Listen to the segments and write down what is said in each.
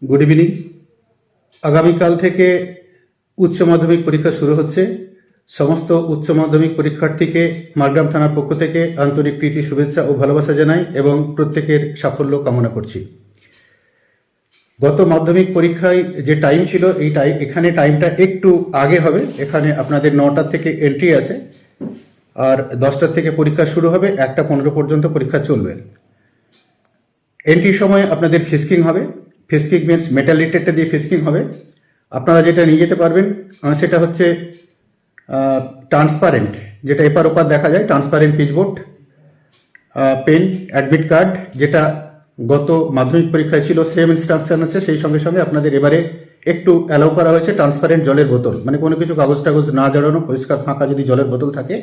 Good evening. আগামীকাল থেকে উচ্চ মাধ্যমিক পরীক্ষা শুরু হচ্ছে। সমস্ত উচ্চ মাধ্যমিক পরীক্ষার্থীকে মারগ্রাম থানার পক্ষ থেকে আন্তরিক প্রীতি, শুভেচ্ছা ও ভালোবাসা জানাই এবং প্রত্যেকের সাফল্য কামনা করছি। গত মাধ্যমিক পরীক্ষায় যে টাইম ছিল এখানে টাইমটা একটু আগে হবে। এখানে আপনাদের 9টা থেকে এন্ট্রি আছে আর 10টা থেকে পরীক্ষা শুরু হবে, 1:15 পর্যন্ত পরীক্ষা চলবে। এন্ট্রির সময় আপনাদের ফিস্কিং হবে। ফিস্কিং মিনস মেটাল ডিটেক্টর দিয়ে ফিস্কিং হবে। আপনারা যেটা নিয়ে যেতে পারবেন সেটা হচ্ছে ট্রান্সপারেন্ট, যেটা এপার ওপার দেখা যায়, ট্রান্সপারেন্ট পিচবোর্ড, পেন, অ্যাডমিট কার্ড, যেটা গত মাধ্যমিক পরীক্ষায় ছিল সেম ইনস্ট্রাকশন আছে। সেই সঙ্গে সঙ্গে আপনাদের এবারে একটু অ্যালাউ করা হয়েছে ট্রান্সপারেন্ট জলের বোতল, মানে কোনো কিছু কাগজ টাগজ না জড়ানো, পরিষ্কার ফাঁকা যদি জলের বোতল থাকে,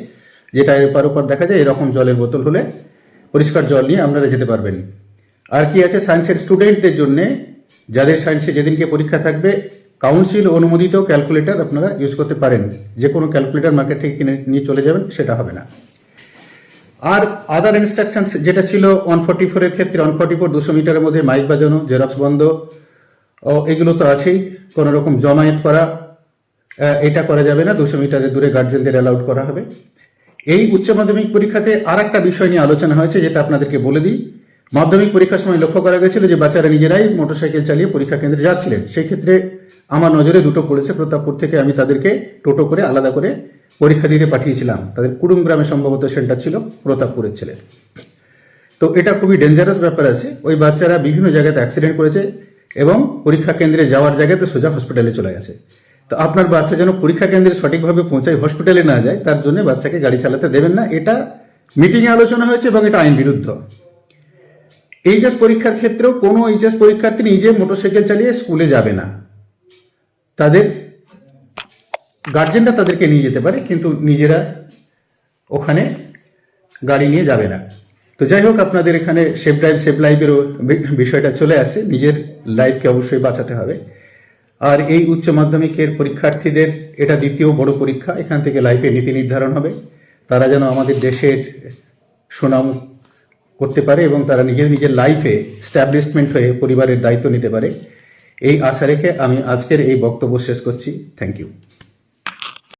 যেটা এপার ওপার দেখা যায়, এরকম জলের বোতল হলে পরিষ্কার জল নিয়ে আপনারা যেতে পারবেন। আর কি আছে, সায়েন্সের স্টুডেন্টদের জন্য, যাদের সায়েন্সে যেদিনকে পরীক্ষা থাকবে, কাউন্সিল অনুমোদিত ক্যালকুলেটর আপনারা ইউজ করতে পারেন। যে কোনো ক্যালকুলেটর মার্কেট থেকে কিনে নিয়ে চলে যাবেন, সেটা হবে না। আর আদার ইনস্ট্রাকশনস যেটা ছিল 144 এর ক্ষেত্রে 144 200 মিটারের মধ্যে মাইক বাজানো, জেরক্স বন্ধ, এগুলো তো আছেই। কোনো রকম জমায়েত করা এটা করা যাবে না। 200 মিটারের দূরে গার্জেনদের অ্যালাউড করা হবে। এই উচ্চ মাধ্যমিক পরীক্ষাতে আর একটা বিষয় নিয়ে আলোচনা হয়েছে, যেটা আপনাদেরকে বলে দিই। মাধ্যমিক পরীক্ষার সময় লক্ষ্য করা গেছিল যে বাচ্চারা নিজেরাই মোটরসাইকেল চালিয়ে পরীক্ষা কেন্দ্রে যাচ্ছিলেন। সেই ক্ষেত্রে আমার নজরে দুটো পড়েছে। প্রতাপপুর থেকে আমি তাদেরকে টোটো করে আলাদা করে পরীক্ষা দিতে পাঠিয়েছিলাম। তাদের কুড়ুম গ্রামে সম্ভবত সেন্টার ছিল, প্রতাপপুরের ছেলে। তো এটা খুবই ডেঞ্জারাস ব্যাপার আছে। ওই বাচ্চারা বিভিন্ন জায়গাতে অ্যাক্সিডেন্ট করেছে এবং পরীক্ষা কেন্দ্রে যাওয়ার জায়গাতে সোজা হসপিটালে চলে গেছে। তো আপনার বাচ্চা যেন পরীক্ষা কেন্দ্রে সঠিকভাবে পৌঁছায়, হসপিটালে না যায়, তার জন্য বাচ্চাকে গাড়ি চালাতে দেবেন না। এটা মিটিংয়ে আলোচনা হয়েছে এবং এটা আইন বিরুদ্ধ। এইচএস পরীক্ষার ক্ষেত্রেও কোনো এইচএস পরীক্ষার্থী নিজে মোটরসাইকেল চালিয়ে স্কুলে যাবে না। তাদের গার্জেনরা তাদেরকে নিয়ে যেতে পারে, কিন্তু নিজেরা ওখানে গাড়ি নিয়ে যাবে না। তো যাই হোক, আপনাদের এখানে সেফ ড্রাইভ সেফ লাইফেরও বিষয়টা চলে আসে। নিজের লাইফকে অবশ্যই বাঁচাতে হবে। আর এই উচ্চ মাধ্যমিকের পরীক্ষার্থীদের এটা দ্বিতীয় বড় পরীক্ষা। এখান থেকে লাইফে নীতি নির্ধারণ হবে। তারা যেন আমাদের দেশের সুনাম করতে পারে এবং তারা নিজের লাইফে স্ট্যাবলিশমেন্ট হয়ে পরিবারের দায়িত্ব নিতে পারে, এই আশা রেখে আমি আজকের এই বক্তব্য শেষ করছি। Thank you.